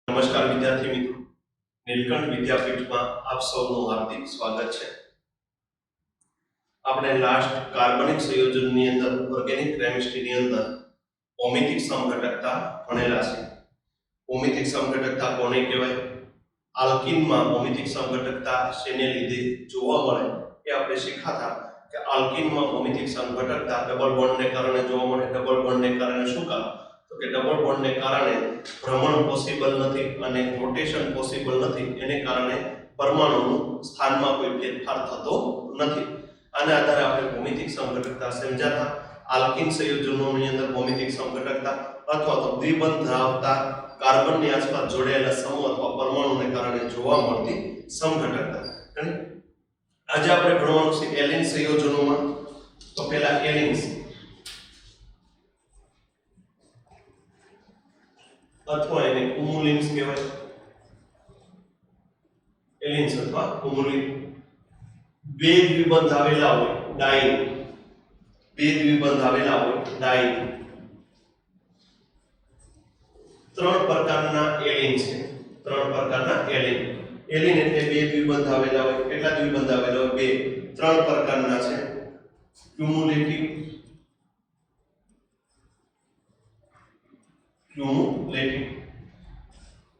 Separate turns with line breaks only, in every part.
નમસ્કાર વિદ્યાર્થી મિત્રો, નીલકંઠ વિદ્યાપીઠમાં આપ સૌનું હાર્દિક સ્વાગત છે. આપણે લાસ્ટ કાર્બનિક સંયોજનની અંદર ઓર્ગેનિક કેમિસ્ટ્રીની અંદર ભૌમિતિક સમઘટકતા ભણેલા છે. ભૌમિતિક સમઘટકતા કોને કહેવાય? આલ્કીનમાં ભૌમિતિક સમઘટકતા શેને લીધે જોવા મળે એ આપણે શીખ્યા કે આલ્કીનમાં ભૌમિતિક સમઘટકતા ડબલ બોન્ડને કારણે જોવા મળે. ડબલ બોન્ડને કારણે શું કારણ? તો કે ડબલ બોન્ડને કારણે ભ્રમણ પોસિબલ નથી અને રોટેશન પોસિબલ નથી. એને કારણે પરમાણુનું સ્થાનમાં કોઈ ફેરફાર થતો નથી. આના આધારે આપણે ભૌમિતિક સમઘટકતા સમજાતા. આલ્કીન સંયોજનોની અંદર ભૌમિતિક સમઘટકતા અથવા તો દ્વિબંધ ધરાવતા કાર્બનની આસપાસ જોડાયેલા સમૂહ અથવા પરમાણુને કારણે જોવા મળતી સમઘટકતા. આજે આપણે ભણવાનું છે એલિન સંયોજનોમાં. તો પહેલા એલિન્સ અથવા એને કુમુલિન્સ કહેવાય. એલિન્સ અથવા કુમુલિન બે દ્વિબંધ આવેલા હોય ડાઇન. બે દ્વિબંધ આવેલા હોય ડાઇન. ત્રણ પ્રકારના એલિન છે. ત્રણ પ્રકારના એલિન. એલિન એટલે બે દ્વિબંધ આવેલા હોય. કેટલા દ્વિબંધ આવેલા હોય? બે. ત્રણ પ્રકારના છે. Cumulative,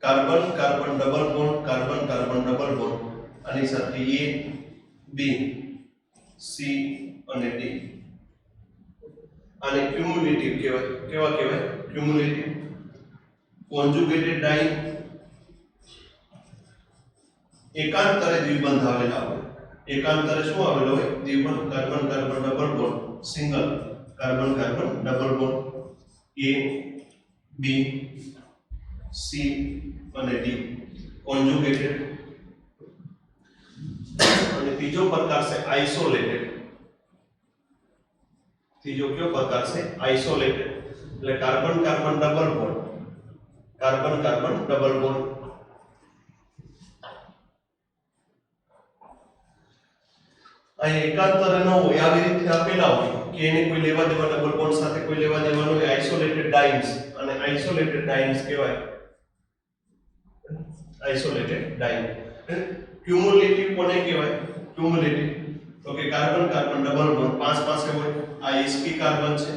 carbon carbon double bond, carbon carbon double bond, આની સાથે A B C અને D. આને ક્યુમ્યુલેટિવ કહેવાય. કેવા કહેવાય? ક્યુમ્યુલેટિવ. કોન્જુગેટેડ ડાઇન એકાંતરે દ્વિબંધ આવેલા હોય. એકાંતરે શું આવેલો હોય? દ્વિબંધ. Carbon carbon double bond, single. Carbon carbon double bond, A B C અને D. કોન્જુગેટેડ. અને ત્રીજો પ્રકાર છે આઇસોલેટેડ. ત્રીજો કયો પ્રકાર છે? આઇસોલેટેડ. એટલે carbon carbon double bond, carbon carbon double bond. અહીં એકાંતરે ન હોય આવી રીતે આપેલા હોય કે એને કોઈ લેવા દેવા ડબલ બોન્ડ સાથે કોઈ લેવા દેવાનું હોય. આઇસોલેટેડ ડાઇન્સ અને આઇસોલેટેડ ડાઇન્સ કહેવાય. આઇસોલેટેડ ડાઇન. ક્યુમ્યુલેટિવ કોને કહેવાય? ક્યુમ્યુલેટિવ તો કે કાર્બન કાર્બન ડબલ બોન્ડ પાંચ પાસે હોય. આ sp કાર્બન છે,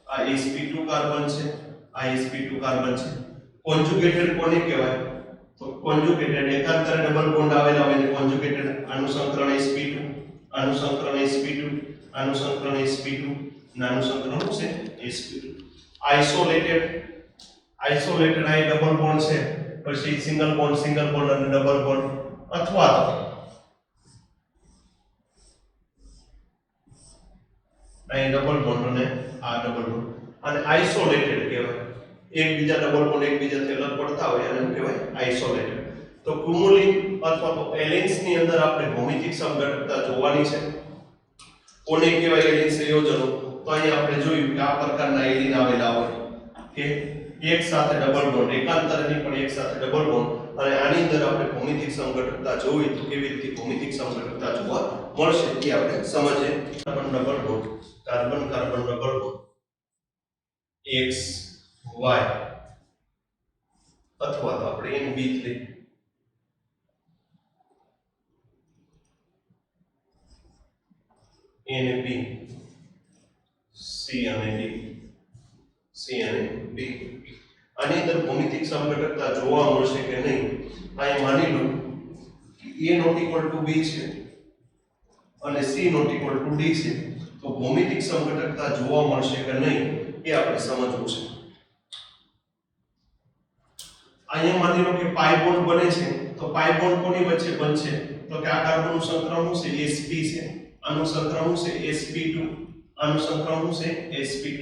આ sp2 કાર્બન છે, આ sp2 કાર્બન છે. કોન્જુગેટેડ કોને કહેવાય? તો કોન્જુગેટેડ એકાંતરે ડબલ બોન્ડ આવેલા હોય ને કોન્જુગેટેડ. આનું સંકરણ sp2, આનું સંકરણ sp2, આનું સંકરણ sp2, આનું સંકરણ છે sp2. આઇસોલેટેડ, આઇસોલેટેડ આ ડબલ બોન્ડ છે, પછી સિંગલ બોન્ડ અને ડબલ બોન્ડ. અથવા તો અહીં ડબલ બોન્ડ અને આ ડબલ બોન્ડ. અને આઇસોલેટેડ કહેવાય. એકબીજા ડબલ બોન્ડ એકબીજાથી અલગ પડતા હોય એને કહેવાય આઇસોલેટેડ. તો ક્યુમ્યુલિન અથવા તો એલિન્સ ની અંદર આપણે ભૌમિતિક સમઘટકતા જોવાની છે. કોને કહેવાય એલિન સંયોજનો? તો અહીં આપણે જોયું કે આ પ્રકારના એલિન આવેલા હોય કે એક સાથે ડબલ બોન્ડ, એકાંતરની પણ એક સાથે ડબલ બોન્ડ. અને આની અંદર આપણે ભૌમિતિક સમઘટકતા જોઈ તો કેવી રીતે ભૌમિતિક સમઘટકતા જોવા મળશે એ આપણે સમજીએ. Carbon double bond, carbon carbon double bond X Y અથવા તો આપણે NB3 NB C અને D, C અને D. આની અંદર ભૌમિતિક સમઘટકતા જોવા મળશે કે નહીં? અહીં માની લો કે A not equal to B છે અને C not equal to D છે. તો ભૌમિતિક સમઘટકતા જોવા મળશે કે નહીં એ આપણે સમજવું છે. અહીંયા માની લો કે પાઈ બોન્ડ બને છે. તો પાઈ બોન્ડ કોની વચ્ચે બનશે? તો કે આ કાર્બનનું સંક્રમણ છે sp છે, આનું સંક્રમણ છે sp2, આનું સંક્રમણ છે sp2.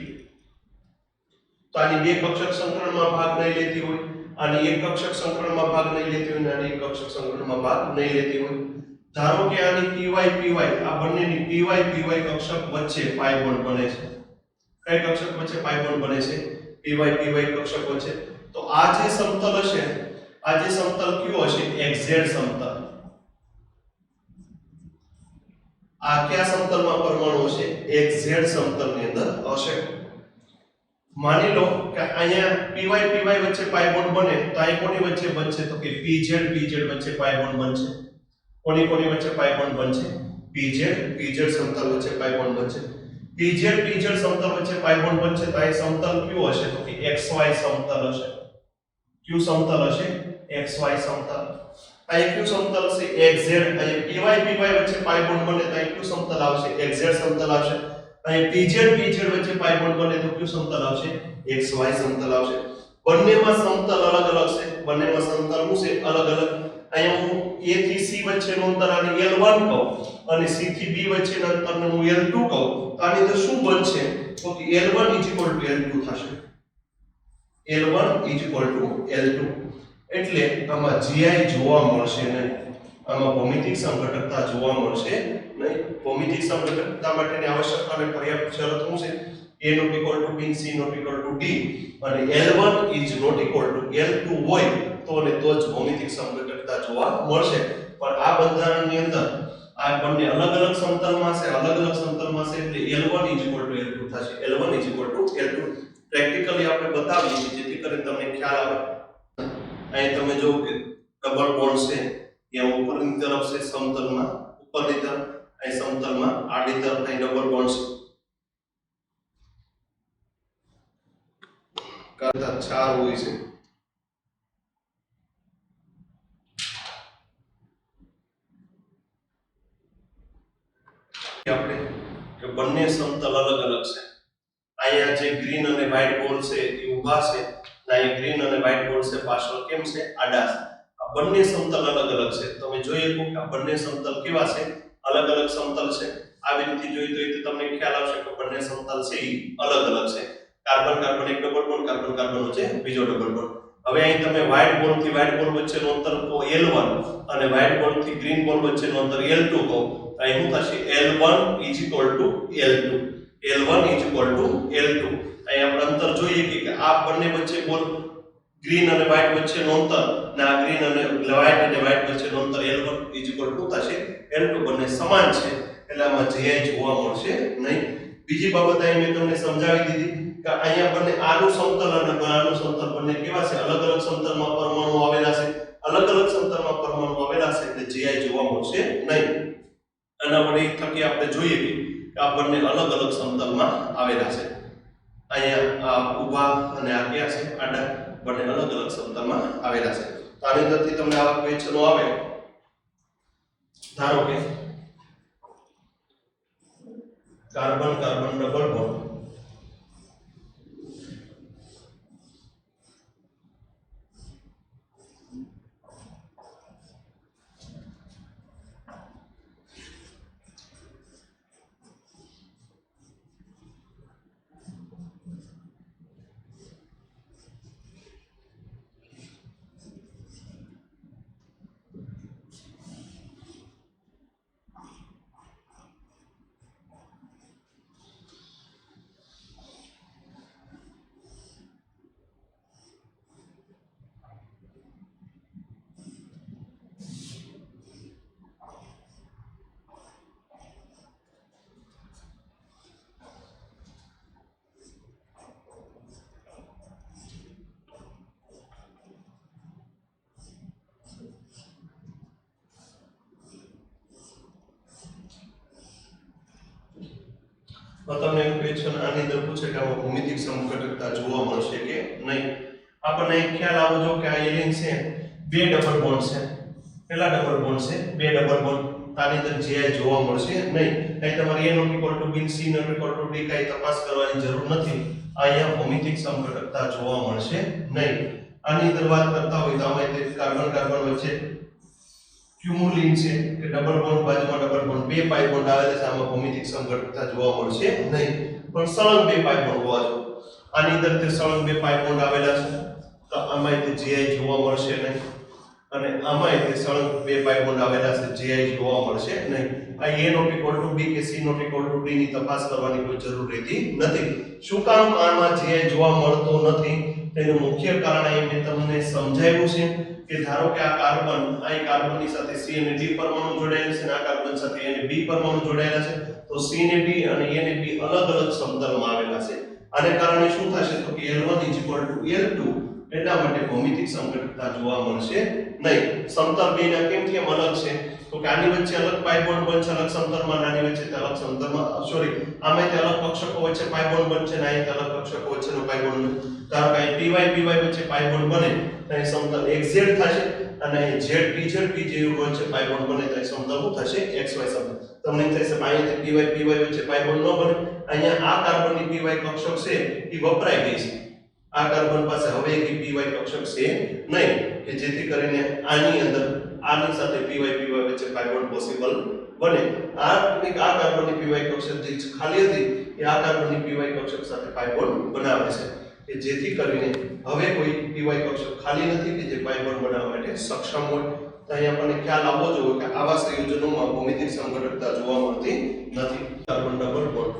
તો આની બે કક્ષક સંકરણમાં ભાગ નહીં લેતી હોય, આની એક કક્ષક સંકરણમાં ભાગ નહીં લેતી હોય, અને આની એક કક્ષક સંકરણમાં ભાગ નહીં લેતી હોય. ધારો કે આની py py આ બંનેની py py કક્ષક વચ્ચે પાઈ બોન્ડ બને છે. કઈ કક્ષક વચ્ચે પાઈ બોન્ડ બને છે? py py કક્ષક વચ્ચે. તો આ જે સમતલ હશે, આ જે સમતલ કયો હશે? xz સમતલ. આ કયા સમતલમાં પરમાણુ હશે? xz સમતલની અંદર હશે. માની લો કે અહીંયા py py વચ્ચે પાઈ બોન્ડ બને તો અહીં કોની વચ્ચે બનશે તો કે pz pz વચ્ચે પાઈ બોન્ડ બનશે. કોની કોની વચ્ચે પાઈ બોન્ડ બનશે? pz pz સમતલ વચ્ચે પાઈ બોન્ડ બનશે. pz pz સમતલ વચ્ચે પાઈ બોન્ડ બનશે તો અહીં સમતલ કયું હશે તો કે xy સમતલ હશે. કયું સમતલ હશે? xy સમતલ. અહીં કયું સમતલ હશે? xz. અહીં py py વચ્ચે પાઈ બોન્ડ બને તો અહીં કયું સમતલ આવશે? xz સમતલ આવશે. અહીં pz pz વચ્ચે પાઈ બોન્ડ બને તો કયું સમતલ આવશે? xy સમતલ આવશે. બંનેમાં સમતલ અલગ અલગ છે. બંનેમાં સમતલ શું છે? અલગ અલગ. અહીંયા હું a થી c વચ્ચેનું અંતર આને l1 કહું અને c થી b વચ્ચેના અંતરને હું l2 કહું તો આની અંદર શું બનશે તો કે l1 l2 થશે. l1 l2 એટલે આમાં gi જોવા મળશે નહીં. આમાં ભૌમિતિક સંઘટકતા જોવા મળશે નહીં. ભૌમિતિક સંઘટકતા માટેની આવશ્યક અને પર્યાપ્ત શરત શું છે? a not equal to b, c not equal to d અને l1 is not equal to l2 હોય તો ને તો જ ભૌમિતિક સંઘટકતા જોવા મળશે. પણ આ બંધારણની અંદર આ બંને અલગ અલગ સમતલમાં છે, અલગ અલગ સમતલમાં છે એટલે l1 l2 થશે. l1 l2 પ્રેક્ટિકલી આપણે બતાવીએ જેથી કરીને તમને ખ્યાલ આવે. અહીં તમે જો કે ડબલ બોન્ડ છે એ ઉપરની તરફ છે સમતલમાં, ઉપરની તરફ અહીં સમતલમાં આડી તરફ અહીં ડબલ બોન્ડ છે કરતા 4 હોય છે. આપણે કે બંને સમતલ અલગ અલગ છે. અહીંયા જે ગ્રીન અને વ્હાઇટ બોલ છે એ ઊભા છે અને અહીંયા ગ્રીન અને વ્હાઇટ બોલ છે પાછળ કેમ છે? આડા છે. આ બંને સમતલ અલગ અલગ છે. તમે જોઈ શકો કે આ બંને સમતલ કેવા છે? અલગ અલગ સમતલ છે. આવી રીતે જોઈ તો તમને ખ્યાલ આવશે કે બંને સમતલ છે એ અલગ અલગ છે. કાર્બન કાર્બન એક ડબલ બોન્ડ, કાર્બન કાર્બન વચ્ચે બીજો ડબલ બોન્ડ. હવે અહીં તમે વ્હાઇટ બોલ થી વ્હાઇટ બોલ વચ્ચેનું અંતર કહો L1 અને વ્હાઇટ બોલ થી ગ્રીન બોલ વચ્ચેનું અંતર L2 કહો તો અહીં શું થશે? L1 L2 L1 L2. અહીં આપણે અંતર જોઈએ કે આ બંને વચ્ચે બોલ ગ્રીન અને વ્હાઇટ વચ્ચેનું અંતર ને આ ગ્રીન અને વ્હાઇટ વચ્ચેનું અંતર L1 થશે L2. બંને સમાન છે એટલે આમાં gi જોવા મળશે નહીં. બીજી બાબત અહીં મેં તમને સમજાવી દીધી કે અહીંયા બંને આનું સમતલ અને આનું સમતલ બંને કેવા છે? અલગ અલગ સમતલમાં પરમાણુ આવેલા છે. અલગ અલગ સમતલમાં પરમાણુ આવેલા છે એટલે gi જોવા મળશે નહીં. આના વડે થકી આપણે જોઈએ કે આ બંને અલગ અલગ સમતલમાં આવેલા છે. અહીંયા આ ઊભા અને આ ક્યાં છે? આડા. બંને અલગ અલગ સમતલમાં આવેલા છે. તો આની અંદરથી તમને આવા ક્વેશ્ચનો આવે. ધારો કે કાર્બન કાર્બન ડબલ બોન્ડ તમને એવું ક્વેશ્ચન આની અંદર પૂછે કે આમાં ભૌમિતિક સમઘટકતા જોવા મળશે કે નહીં. આપણને એક ખ્યાલ આવો જો કે આ એલિન છે બે ડબલ બોન્ડ છે. કેટલા ડબલ બોન્ડ છે? બે ડબલ બોન્ડ. આની અંદર gi જોવા મળશે નહીં. અહીં તમારે a not equal to b, c not equal to d કાઈ તપાસ કરવાની જરૂર નથી. અહીંયા ભૌમિતિક સમઘટકતા જોવા મળશે નહીં. આની અંદર વાત કરતા હોય તો આમાં કાર્બન કાર્બન વચ્ચે ક્યુમુલિન છે કે ડબલ બોન્ડ બાજુમાં ડબલ બોન્ડ બે પાઈ બોન્ડ આવેલા છે. આમાં ભૌમિતિક સમઘટકતા જોવા મળશે નહીં. પણ સળંગ બે પાઈ બોન્ડ હોવા જોઈએ. આની અંદર તે સળંગ બે પાઈ બોન્ડ આવેલા છે તો આમાં તે gi જોવા મળશે નહીં. અને આમાં તે સળંગ બે પાઈ બોન્ડ આવેલા છે gi જોવા મળશે નહીં. આ a not equal to b કે c not equal to d ની તપાસ કરવાની કોઈ જરૂર રહેતી નથી. શું કામ આમાં gi જોવા મળતો નથી? તેનું મુખ્ય કારણ એ મેં તમને સમજાવ્યું છે કે ધારો કે આ કાર્બનની સાથે C અને D પરમાણુ જોડાયેલા છે અને આ કાર્બન સાથે A અને B પરમાણુ જોડાયેલા છે તો C ને D અને A ને B અલગ અલગ સમતલમાં આવેલા છે. આને કારણે શું થશે તો L2 એટલા માટે ભૌમિતિક સમઘટકતા જોવા મળશે નહીં. સમતલ બેના કેમ કેમ અલગ છે તો કે આની વચ્ચે અલગ પાઈ બોન્ડ બનશે, અલગ સમતલમાં આની વચ્ચે અલગ સમતલમાં સોરી આમાં તે અલગ કક્ષકો વચ્ચે પાઈ બોન્ડ બનશે ને અહીં અલગ કક્ષકો વચ્ચેનો પાઈ બોન્ડ બનશે. કારણ કે અહીં py વચ્ચે પાઈ બોન્ડ બને તો અહીં સમતલ xz થશે અને અહીં z pz વચ્ચે પાઈ બોન્ડ બને તો અહીં સમતલ શું થશે xy સમતલ. તમને થશે અહીંયા py વચ્ચે પાઈ બોન્ડ ન બને, અહીંયા આ કાર્બનની py કક્ષક છે એ વપરાઈ ગઈ છે. આ કાર્બન પાસે હવે એક py કક્ષક છે નહીં કે જેથી કરીને આની અંદર આની સાથે py વચ્ચે પાઈ બોન્ડ પોસિબલ બને. આ કાર્બનની py કક્ષક જે ખાલી હતી એ આ કાર્બનની py કક્ષક સાથે પાઈ બોન્ડ બનાવે છે કે જેથી કરીને હવે કોઈ py કક્ષક ખાલી નથી કે જે પાઈ બોન્ડ બનાવવા માટે સક્ષમ હોય. તો અહીંયા આપણને ખ્યાલ આવવો જોઈએ કે આવા સંયોજનોમાં ભૌમિતિક સમઘટકતા જોવા મળતી નથી. કાર્બન ડબલ બોન્ડ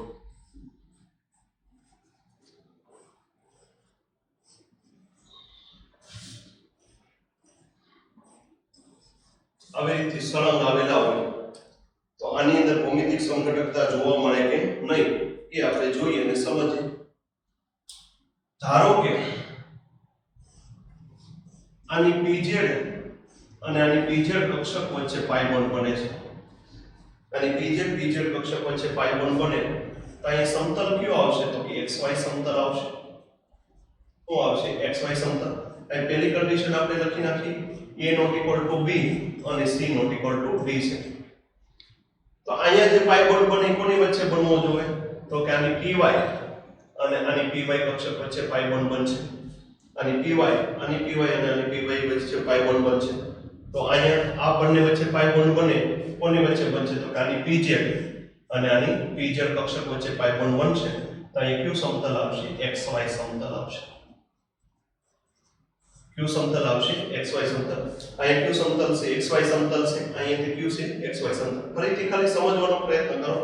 આવી રીતે સળંગ આવેલા હોય તો આની અંદર ભૌમિતિક સમઘટકતા જોવા મળે કે નહીં એ આપણે જોઈએ અને સમજીએ. ધારો કે આની pz અને આની pz કક્ષક વચ્ચે પાઈ બોન્ડ બને છે, અને pz કક્ષક વચ્ચે પાઈ બોન્ડ બને તો અહીં સમતલ કયો આવશે તો કે xy સમતલ આવશે. શું આવશે xy સમતલ. અહીં પહેલી કન્ડિશન આપણે લખી નાખી a ≠ b અને c ≠ d છે. તો અહીંયા જે પાઈ બોન્ડ બને કોની વચ્ચે બનવો જોઈએ તો કે આની py અને આની py કક્ષક વચ્ચે પાઈ બોન્ડ બનશે. આની py અને આની py વચ્ચે પાઈ બોન્ડ બનશે. તો અહીંયા આ બંને વચ્ચે પાઈ બોન્ડ બને કોની વચ્ચે બનશે તો કે આની pz અને આની pz કક્ષક વચ્ચે પાઈ બોન્ડ બનશે. તો અહીંયા કયું સમતલ આવશે xy સમતલ આવશે. કયું સમતલ આવશે xy સમતલ. અહીંયા કયું સમતલ છે xy સમતલ છે, અહીંયાથી કયું છે xy સમતલ. ફરીથી ખાલી સમજવાનો પ્રયત્ન કરો.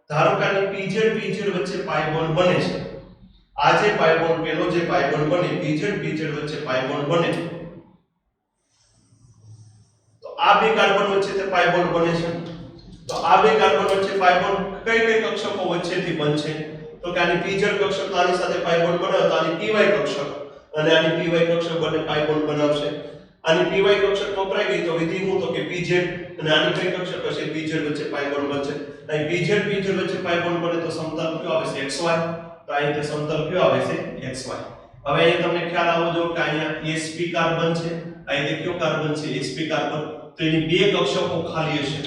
ધારો કે આની pz વચ્ચે પાઈ બોન્ડ બને છે. આ જે પાઈ બોન્ડ પેલો જે પાઈ બોન્ડ બને pz વચ્ચે પાઈ બોન્ડ બને તો આ બે કાર્બન વચ્ચે તે પાઈ બોન્ડ બને છે. તો આ બે કાર્બન વચ્ચે પાઈ બોન્ડ કઈ કઈ કક્ષકો વચ્ચેથી બનશે તો કે આની pz કક્ષક આની સાથે પાઈ બોન્ડ બનાવે તો આની py કક્ષક અને આની py કક્ષક બંને પાઈ બોન્ડ બનાવશે. આની py કક્ષક વપરાઈ ગઈ તો વિધિ હું તો કે pz અને આની કઈ કક્ષક હશે pz વચ્ચે પાઈ બોન્ડ બનશે. અહીં pz વચ્ચે પાઈ બોન્ડ બને તો સમતલ કયો આવે છે xy. તો અહીં તે સમતલ કયો આવે છે xy. હવે અહીં તમને ખ્યાલ આવવો જોઈએ કે અહીંયા sp કાર્બન છે, અહીં તે કયો કાર્બન છે sp કાર્બન. તો એની બે કક્ષકો ખાલી હશે.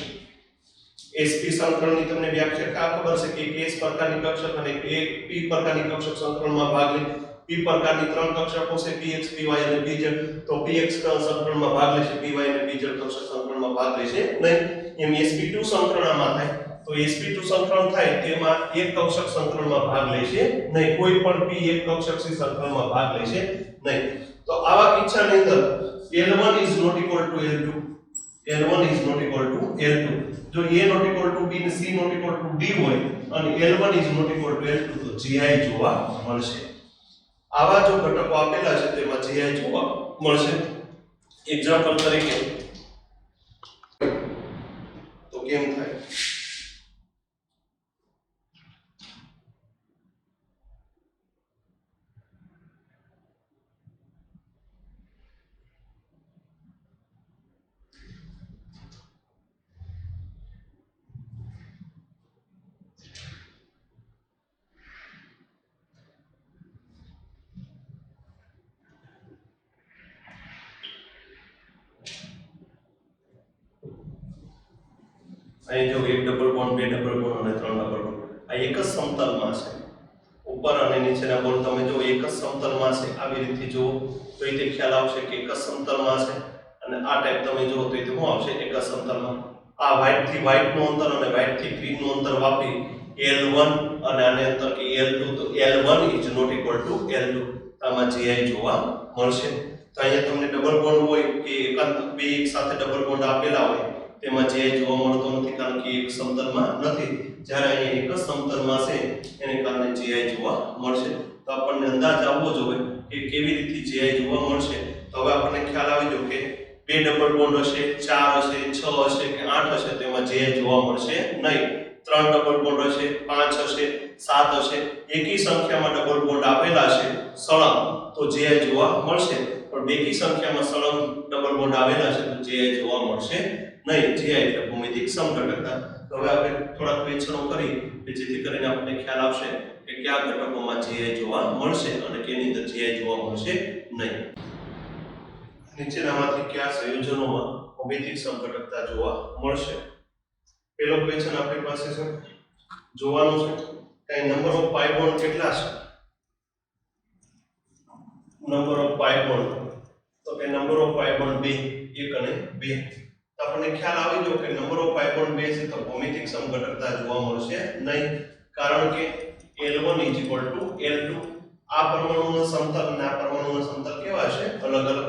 sp સંકરણની તમને વ્યાખ્યા ખબર છે કે એક s પ્રકારની કક્ષક અને એક p પ્રકારની કક્ષક સંકરણમાં ભાગ લે. p પ્રકારની ત્રણ કક્ષકો છે px py અને pz. તો px સંકરણમાં ભાગ લેશે, py અને pz કક્ષક સંકરણમાં ભાગ લેશે નહીં. એમ sp2 સંકરણમાં થાય તો sp2 સંકરણ થાય તેમાં એક કક્ષક સંકરણમાં ભાગ લેશે નહીં. કોઈ પણ p એક કક્ષક સંકરણમાં ભાગ લેશે નહીં. તો આવા કિસ્સાની અંદર L1 is not equal to L2. L1 is not equal to L2. જો a not equal to b ને c not equal to d હોય અને L1 is not equal to L2 તો gi જોવા મળશે. આવા જો ઘટકો આપેલા છે તેમાં gi જોવા મળશે. એક્ઝામ્પલ તરીકે તો કેમ થાય અહીં જો એક ડબલ બોન્ડ, બે ડબલ બોન્ડ અને ત્રણ ડબલ બોન્ડ આ એક જ સમતલમાં છે. ઉપર અને નીચેના બોન્ડ તમે જો એક જ સમતલમાં છે આવી રીતે જો તો એ ખ્યાલ આવશે કે એક જ સમતલમાં છે. અને આ ટાઈપ તમે જો તો એ શું આવશે એક જ સમતલમાં. આ વ્હાઇટ થી વ્હાઇટ નું અંતર અને વ્હાઇટ થી ગ્રીન નું અંતર વાપરી L1 અને આને અંતર કે L2 તો L1 is not equal to L2. આમાં gi જોવા મળશે. તો અહીંયા તમને ડબલ બોન્ડ હોય કે એકાંત બે એક સાથે ડબલ બોન્ડ આપેલા હોય તેમાં gi જોવા મળતો નથી કારણ કે એક સમતલમાં નથી. જ્યારે અહીંયા એક જ સમતલમાં છે એને કારણે gi જોવા મળશે. તો આપણને અંદાજ આવવો જોઈએ કે કેવી રીતે gi જોવા મળશે. તો હવે આપણને ખ્યાલ આવી ગયો કે બે ડબલ બોન્ડ હશે, 4 હશે, 6 હશે કે 8 હશે તેમાં gi જોવા મળશે નહીં. 3 ડબલ બોન્ડ હશે, 5 હશે, 7 હશે, એકી સંખ્યામાં ડબલ બોન્ડ આપેલા છે સળંગ તો GI જોવા મળશે, પણ બેકી સંખ્યામાં સળંગ ડબલ બોન્ડ આવેલા છે તો GI જોવા મળશે નહીં. GI એટલે ભૌમિતિક સમઘટકતા. તો હવે આપણે થોડા ક્વેશ્ચનો કરી કે જેથી કરીને આપણને ખ્યાલ આવશે કે કયા ઘટકોમાં GI જોવા મળશે અને કેની અંદર GI જોવા મળશે નહીં. નીચેનામાંથી કયા સંયોજનોમાં ભૌમિતિક સમઘટકતા જોવા મળશે? પહેલો ક્વેશ્ચન આપણી પાસે છે, જોવાનું છે કે નંબર ઓફ પાઈ બોન્ડ કેટલા છે. નંબર ઓફ પાઈ બોન્ડ તો કે નંબર ઓફ પાઈ બોન્ડ 2, 1 અને 2. તો આપણને ખ્યાલ આવી ગયો કે નંબર ઓફ પાઈ બોન્ડ 2 છે તો ભૌમિતિક સમઘટકતા જોવા મળશે નહીં, કારણ કે L1 L2. આ પરમાણુનો સમતલ અને આ પરમાણુનો સમતલ કેવા છે? અલગ અલગ.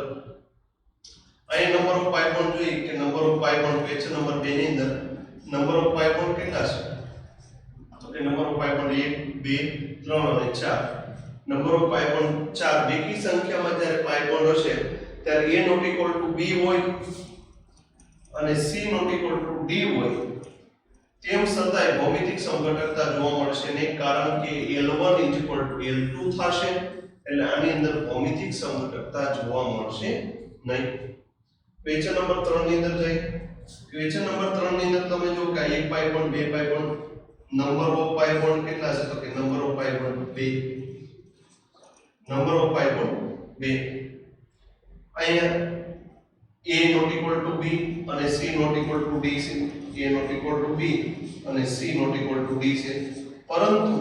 અહીં નંબર ઓફ પાઈ બોન્ડ જોઈએ કે number of pi bond question number 2 ની અંદર નંબર ઓફ પાઈ બોન્ડ કેટલા છે? તો કે નંબર ઓફ પાઈ બોન્ડ 1, 2, 3 અને 4. Number of pi bond 4. બેકી સંખ્યામાં જ્યારે પાઈ બોન્ડ હશે ત્યારે A not equal to B હોય અને C not equal to D હોય, તેમ છતાંય ભૌમિતિક સમઘટકતા જોવા મળશે નહીં, કારણ કે L1 L2 થશે એટલે આની અંદર ભૌમિતિક સમઘટકતા જોવા મળશે નહીં. ક્વેશ્ચન નંબર 3 ની અંદર જઈએ. ક્વેશ્ચન નંબર 3 ની અંદર તમે જો કે 1 pi bond 2 pi bond number of pi bond કેટલા છે? તો કે number of pi bond 2. Number of pi bond 2. અહીંયા A not equal to B અને C not equal to D છે. A not equal to B અને C not equal to D છે, પરંતુ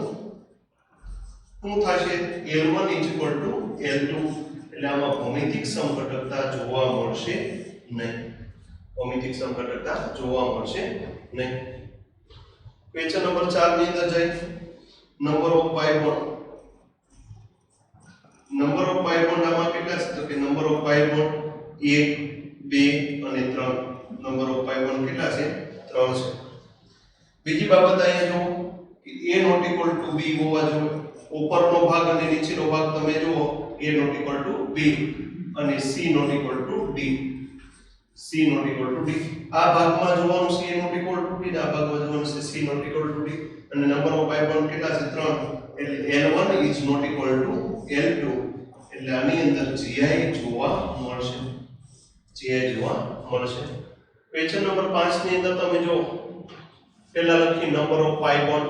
શું થશે? L1 equal to L2 એટલે આમાં ભૌમિતિક સમઘટકતા જોવા મળશે નહીં. ભૌમિતિક સમઘટકતા જોવા મળશે નહીં. ક્વેશ્ચન નંબર 4 ની અંદર જઈએ. Number of pi bond. Number of pi bond આમાં કેટલા છે? તો કે નંબર ઓફ પાઈ બોન્ડ 1, 2 અને 3. નંબર ઓફ પાઈ બોન્ડ કેટલા છે? 3 છે. બીજી બાબત અહીંયા જો કે A not equal to B હોવા જોઈએ. ઉપરનો ભાગ અને નીચેનો ભાગ તમે જુઓ, A not equal to B અને C not equal to D. C not equal to D. આ ભાગમાં જોવાનું છે A not equal to B, આ ભાગમાં જોવાનું છે C not equal to D. અને નંબર ઓફ પાઈ બોન્ડ કેટલા છે? 3. એટલે L1 is not equal to L2 એટલે આની અંદર GI જોવા મળશે. GI જોવા મળશે. ક્વેશ્ચન નંબર 5 ની અંદર તમે જો પહેલા લખી number of pi bond.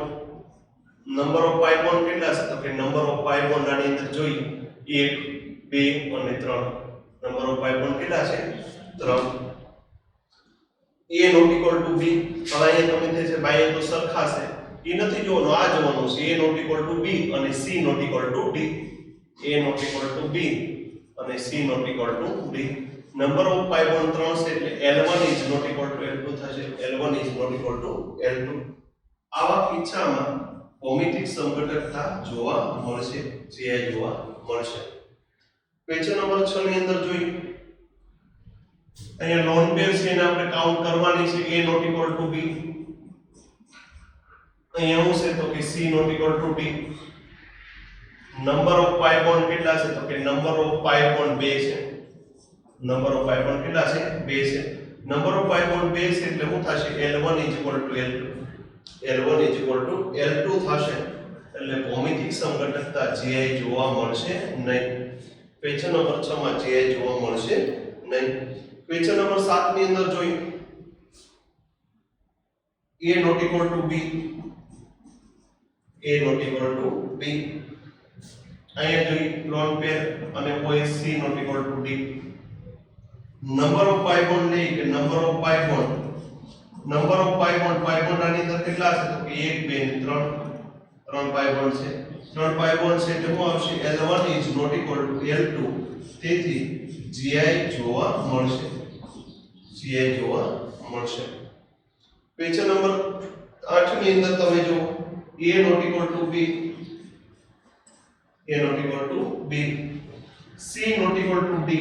Number of pi bond કેટલા છે? તો કે નંબર ઓફ પાઈ બોન્ડ આની અંદર જોઈએ 1, 2 અને 3. નંબર ઓફ પાઈ બોન્ડ કેટલા છે? 3. A not equal to B. હવે અહીંયા તમે જે છે બાય તો સરખા છે એ નથી જોવાનું, આ જોવાનું છે. A not equal to B અને C not equal to D. A not equal to B અને C not equal to D. Number of pi bond 3 છે એટલે L1 is not equal to L2 થશે. L1 is not equal to L2. આવા કિસ્સામાં ભૌમિતિક સમઘટકતા જોવા મળશે, GI જોવા મળશે. ક્વેશ્ચન નંબર 6 ની અંદર જોઈએ. અહીંયા લોન પેર છે એને આપણે કાઉન્ટ કરવાની છે. A not equal to B. અહીંયા શું છે? તો કે C not equal to D. Number of pi bond કેટલા છે? તો કે નંબર ઓફ પાઈ બોન્ડ 2 છે. નંબર ઓફ પાઈ બોન્ડ કેટલા છે? 2 છે. નંબર ઓફ પાઈ બોન્ડ 2 છે એટલે શું થશે? L1 is equal to L2. L1 is equal to L2 થશે એટલે ભૌમિતિક સમઘટકતા GI જોવા મળશે નહીં. ક્વેશ્ચન નંબર 6 માં GI જોવા મળશે નહીં. ક્વેશ્ચન નંબર 7 ની અંદર જોઈએ. A not equal to B. A not equal to B. અહીંયા જોઈએ લોન પેર અને કોઈ C not equal to D. Number of pi bond નહીં કે number of pi bond. Number of pi bond આની અંદર કેટલા છે? તો કે 1, 2 અને 3. 3 પાઈ બોન્ડ છે. 3 પાઈ બોન્ડ છે એટલે શું આવશે? L1 is not equal to L2 તેથી GI જોવા મળશે. GI જોવા મળશે. ક્વેશ્ચન નંબર 8 ની અંદર તમે જો A not equal to B. A not equal to B. C not equal to D.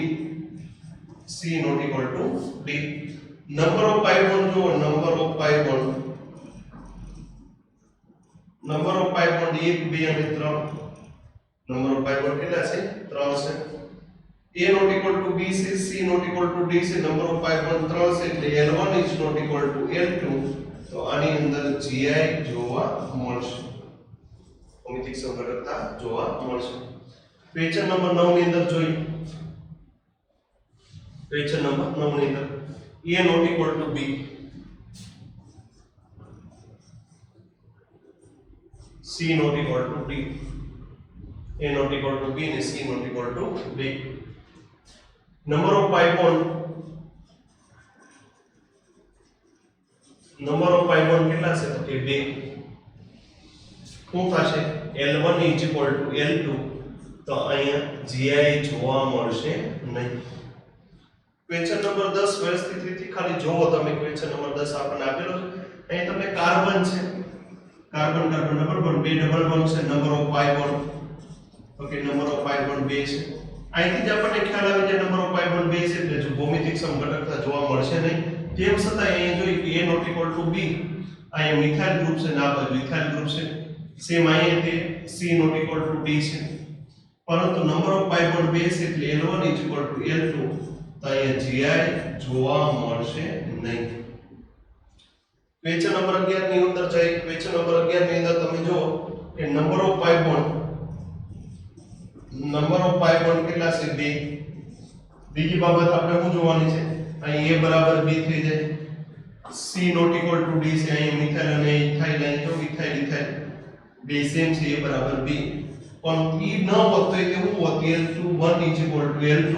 C not equal to D. Number of pi bond જો નંબર ઓફ પાઈ બોન્ડ 1, 2 અને 3. Number of pi bond કેટલા છે? 3 છે. A not equal to B છે, C not equal to D છે. Number of pi bond 3 છે એટલે L1 is not equal to L2 તો આની અંદર જીઆઈ જોવા મળશે, ભૌમિતિક સંઘટકતા જોવા મળશે. ક્વેશ્ચન નંબર 9 ની અંદર જોઈએ. ક્વેશ્ચન નંબર 9 ની અંદર a not equal to b, c not equal to d, a not equal to b and c not equal to d. Number of pi bond, number of pi bond કેટલા છે તો કે 2. શું થશે L1 is equal to L2, તો અહીંયા gi જોવા મળશે નહીં. ક્વેશ્ચન નંબર 10 વ્યવસ્થિત રીતે ખાલી જોવો તમે. ક્વેશ્ચન નંબર 10 આપણને આપેલો છે. અહીં તમને કાર્બન છે, કાર્બન કાર્બન ડબલ બોન્ડ, બે ડબલ બોન્ડ છે, number of pi bond. Okay, number of pi bond 2 છે. અહીંથી જ આપણને ખ્યાલ આવી જાય નંબર ઓફ પાઈ બોન્ડ 2 છે એટલે જો ભૌમિતિક સમઘટકતા જોવા મળશે નહીં. તેમ છતાં અહીંયા જોઈ કે a not equal to b, અહીંયા મિથાઇલ ગ્રુપ છે ને આ બાજુ ઇથાઇલ ગ્રુપ છે. સેમ અહીંયા તે c not equal to d છે, પરંતુ નંબર ઓફ પાઈ બોન્ડ 2 છે એટલે L1 is equal to L2, તો અહીંયા gi જોવા મળશે નહીં. ક્વેશ્ચન નંબર 11 ની અંદર જઈ. ક્વેશ્ચન નંબર 11 ની અંદર તમે જો કે number of pi bond, number of pi bond કેટલા છે 2. બીજી બાબત આપણે શું જોવાની છે, અહીં a બરાબર b થઈ જાય, c not equal to d છે, અહીં મિથાઇલ અને ઇથાઇલ, અહીં જો ઇથાઇલ ઇથાઇલ બે સેમ છે, a બરાબર b. પણ e ન હોત તો તે શું હોત, L2 1 is equal to L2,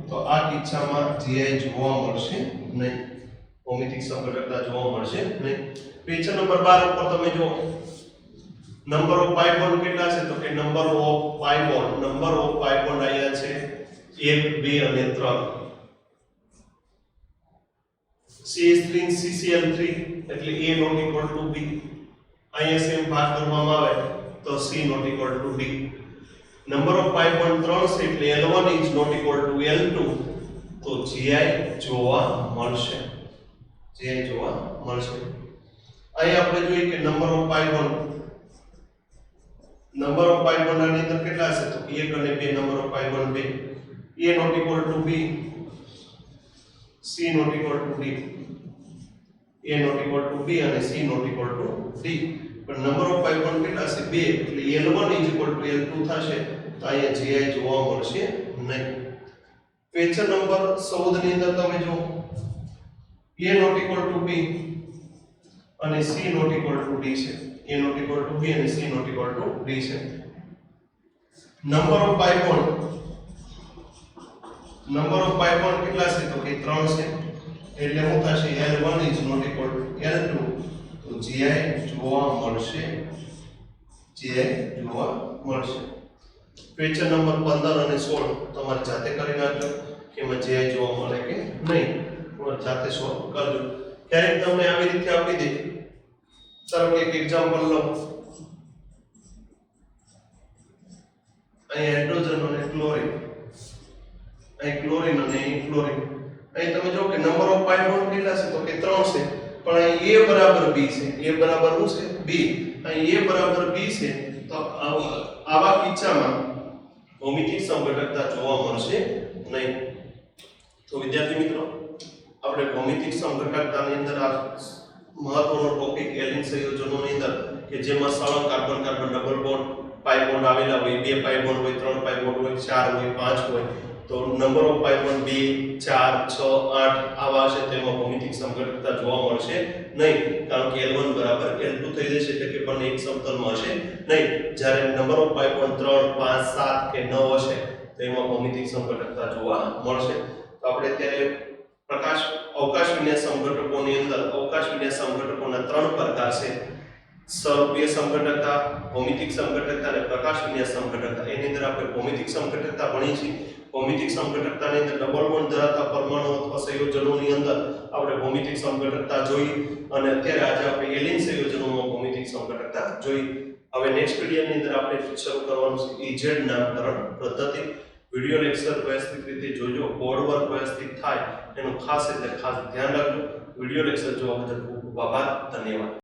તો આ કિસ્સામાં gi જોવા મળશે નહીં, ભૌમિતિક સમઘટકતા જોવા મળશે નહીં. ક્વેશ્ચન નંબર 12 ઉપર તમે જો નંબર ઓફ પાઈ બોન્ડ કેટલા છે તો કે number of pi bond, number of pi bond અહીંયા છે 1 2 અને 3. CH3 CCl3 એટલે a not equal to b, અહીંયા સેમ ભાગ કરવામાં આવે તો c not equal to d. Number of pi bond 3 છે એટલે L1 is not equal to L2, તો gi જોવા મળશે, gi જોવા મળશે. અહીં આપણે જોઈએ કે number of pi bond, number of pi bond આની અંદર કેટલા છે તો 1 અને 2, number of pi bond 2. a not equal to b, c not equal to d, a not equal to b અને c not equal to d. પણ number of pi bond કેટલા છે 2 એટલે L1 is equal to L2 થશે, તો અહીંયા gi જોવા મળશે નહીં. ક્વેશ્ચન નંબર 14 ની અંદર તમે જો a not equal to b અને c not equal to d છે, a not equal to b અને c not equal to d છે. Number of pi bond, number of pi bond કેટલા છે તો કે 3 છે, એટલે શું થશે L1 is not equal to L2, તો gi જોવા મળશે, gi જોવા મળશે. ક્વેશ્ચન નંબર 15 અને 16 તમારે જાતે કરી નાખજો કે એમાં gi જોવા મળે કે નહીં, તમારે જાતે સોલ્વ કરજો. ક્યારેક તમને આવી રીતે આપી દે, ચાલો એક એક્ઝામ્પલ લો. અહીં હાઇડ્રોજન અને ક્લોરીન, અહીં ક્લોરીન અને અહીં ક્લોરીન. અહીં તમે જો કે નંબર ઓફ પાઈ બોન્ડ કેટલા છે તો કે 3 છે, પણ અહીં a બરાબર b છે, a બરાબર શું છે b, અહીં a બરાબર b છે, તો આવા કિસ્સામાં ભૌમિતિક સમઘટકતા જોવા મળશે નહીં. તો વિદ્યાર્થી મિત્રો, આપણે ભૌમિતિક સમઘટકતાની અંદર આ મહત્વનો ટોપિક એલિન સંયોજનોની અંદર કે જેમાં સળંગ કાર્બન કાર્બન ડબલ બોન્ડ પાઈ બોન્ડ આવેલા હોય, 2 પાઈ બોન્ડ હોય, 3 પાઈ બોન્ડ હોય, 4 હોય, 5 હોય, તો નંબર ઓફ પાઈ બોન્ડ 2 4 6 8 આવા છે, તેમાં ભૌમિતિક સમઘટકતા જોવા મળશે નહીં, કારણ કે L1 બરાબર L2 થઈ જશે, એટલે કે બંને એક સમતલમાં હશે નહીં. જ્યારે નંબર ઓફ પાઈ બોન્ડ 3 5 7 કે 9 હશે તો એમાં ભૌમિતિક સમઘટકતા જોવા મળશે. તો આપણે અત્યારે અવકાશ વિન્યાસ સમઘટકોની અંદર અવકાશ વિન્યાસ સમઘટકોના 3 પ્રકાર છે: સ્વરૂપીય સમઘટકતા, ભૌમિતિક સમઘટકતા અને પ્રકાશ વિન્યાસ સમઘટકતા. એની અંદર આપણે ભૌમિતિક સમઘટકતા ભણી છે. ભૌમિતિક સમઘટકતાની અંદર ડબલ બોન્ડ ધરાવતા પરમાણુ અથવા સંયોજનોની અંદર આપણે ભૌમિતિક સમઘટકતા જોઈ, અને અત્યારે આજે આપણે એલિન સંયોજનોમાં ભૌમિતિક સમઘટકતા જોઈ. હવે નેક્સ્ટ વિડિયોની અંદર આપણે શરૂ કરવાનું છે EZ નામકરણ પદ્ધતિ. વિડિયો લેક્ચર વ્યવસ્થિત રીતે જોજો, બોર્ડ વર્ક વ્યવસ્થિત થાય એનું ખાસ ધ્યાન રાખજો. વિડિયો લેક્ચર જોવા બદલ ખૂબ ખૂબ આભાર, ધન્યવાદ.